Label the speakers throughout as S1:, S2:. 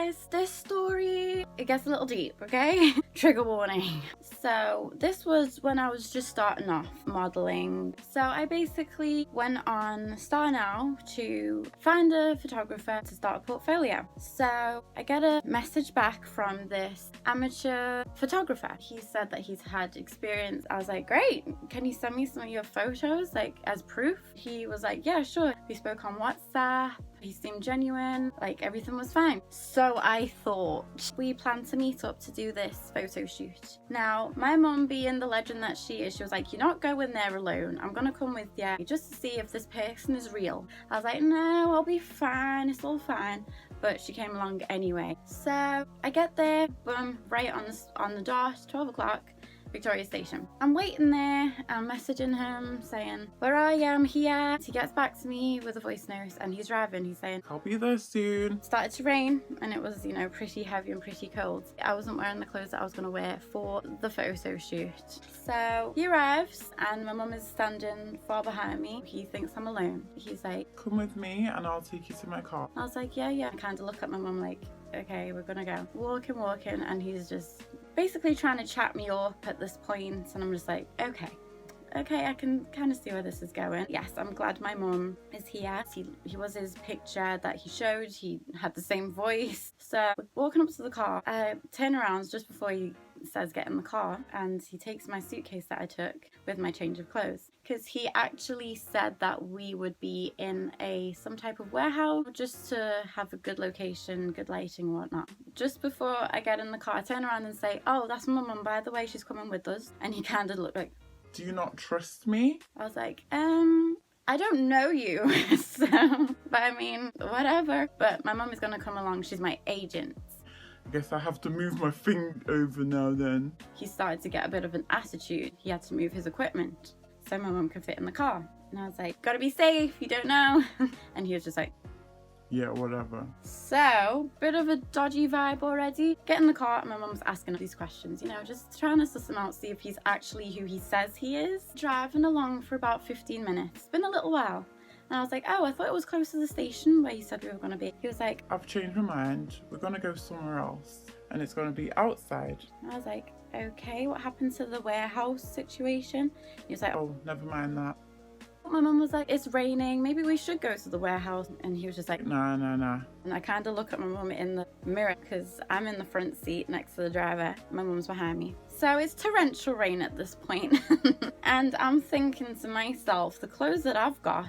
S1: guys, this story, it gets a little deep, okay? Trigger warning. So this was when I was just starting off modeling. So I basically went on Star Now to find a photographer to start a portfolio. So I get a message back from this amateur photographer. He said that he's had experience. I was like, great, can you send me some of your photos, like as proof? He was like, yeah, sure. We spoke on WhatsApp. He seemed genuine, like everything was fine. So I thought we planned to meet up to do this photo shoot. Now, my mum, being the legend that she is, she was like, you're not going there alone. I'm gonna come with you just to see if this person is real. I was like, no, I'll be fine. It's all fine. But she came along anyway. So I get there, boom, right on the dot, 12 o'clock. Victoria Station. I'm waiting there, I'm messaging him saying, where are you? I'm here. He gets back to me with a voice note and he's driving. He's saying,
S2: I'll be there soon.
S1: It started to rain and it was, pretty heavy and pretty cold. I wasn't wearing the clothes that I was going to wear for the photo shoot. So he arrives and my mum is standing far behind me. He thinks I'm alone. He's like,
S2: come with me and I'll take you to my car.
S1: I was like, yeah. I kind of look at my mum like, okay, we're gonna go. Walking, and he's just basically trying to chat me up at this point, and I'm just like, okay, I can kind of see where this is going. Yes, I'm glad my mum is here. He was his picture that he showed. He had the same voice. So walking up to the car, I turn around just before he says get in the car, and he takes my suitcase that I took with my change of clothes, because he actually said that we would be in some type of warehouse just to have a good location, good lighting and whatnot. Just before I get in the car, I turn around and say, oh, that's my mum, by the way, she's coming with us. And he kind of looked like,
S2: do you not trust me?
S1: I was like, I don't know you, so, but I mean, whatever. But my mum is gonna come along, she's my agent.
S2: I guess I have to move my thing over now then.
S1: He started to get a bit of an attitude. He had to move his equipment so my mum could fit in the car. And I was like, gotta be safe, you don't know. And he was just like,
S2: yeah, whatever.
S1: So, bit of a dodgy vibe already. Get in the car and my mum's asking these questions, just trying to suss him out, see if he's actually who he says he is. Driving along for about 15 minutes. It's been a little while. And I was like, oh, I thought it was close to the station where he said we were going to be. He was like,
S2: I've changed my mind. We're going to go somewhere else. And it's going to be outside.
S1: And I was like, okay, what happened to the warehouse situation? He was like,
S2: oh, never mind that.
S1: My mum was like, it's raining. Maybe we should go to the warehouse. And he was just like,
S2: nah.
S1: And I kind of look at my mum in the mirror because I'm in the front seat next to the driver. My mum's behind me. So it's torrential rain at this point. And I'm thinking to myself, the clothes that I've got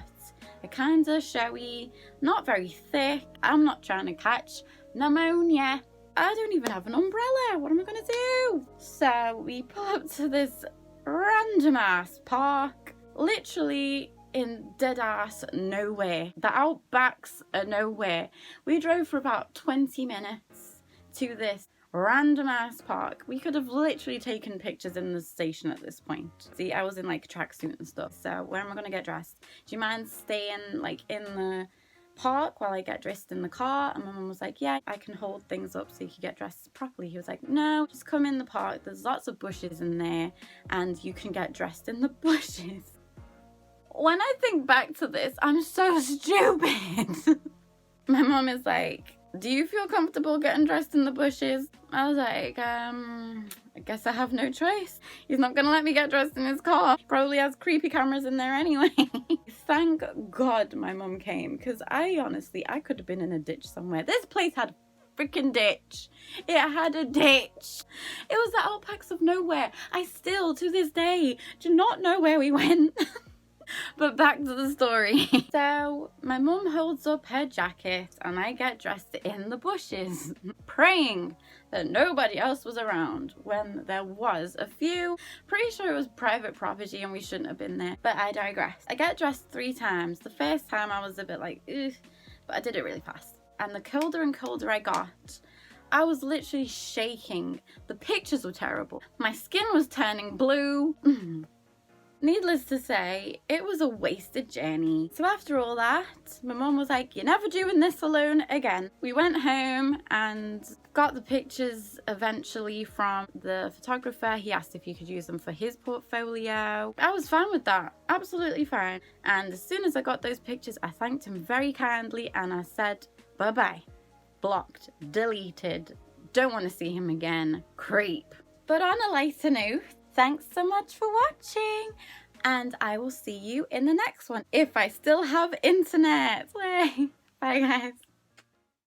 S1: are kind of showy, not very thick. I'm not trying to catch pneumonia. I don't even have an umbrella. What am I going to do? So we pull up to this random ass park, literally in dead ass nowhere. The outbacks are nowhere. We drove for about 20 minutes to this random ass park. We could have literally taken pictures in the station at this point. See, I was in like a tracksuit and stuff. So where am I gonna get dressed? Do you mind staying like in the park while I get dressed in the car? And my mum was like, yeah, I can hold things up so you can get dressed properly. He was like, no, just come in the park. There's lots of bushes in there and you can get dressed in the bushes. When I think back to this, I'm so stupid. My mum is like, do you feel comfortable getting dressed in the bushes? I was like, I guess I have no choice. He's not gonna let me get dressed in his car. He probably has creepy cameras in there anyway. Thank God my mum came, because I could have been in a ditch somewhere. This place had a freaking ditch. It had a ditch. It was the outbacks of nowhere. I still, to this day, do not know where we went. But back to the story. So my mum holds up her jacket and I get dressed in the bushes, praying that nobody else was around, when there was a few. Pretty sure it was private property and we shouldn't have been there, but I digress. I get dressed 3 times. The first time I was a bit like, ugh, but I did it really fast. And the colder and colder I got, I was literally shaking. The pictures were terrible. My skin was turning blue. Needless to say, it was a wasted journey. So after all that, my mum was like, you're never doing this alone again. We went home and got the pictures eventually from the photographer. He asked if you could use them for his portfolio. I was fine with that, absolutely fine. And as soon as I got those pictures, I thanked him very kindly and I said, bye-bye. blocked, deleted, don't want to see him again, creep. But on a lighter note, thanks so much for watching, and I will see you in the next one if I still have internet. Bye guys.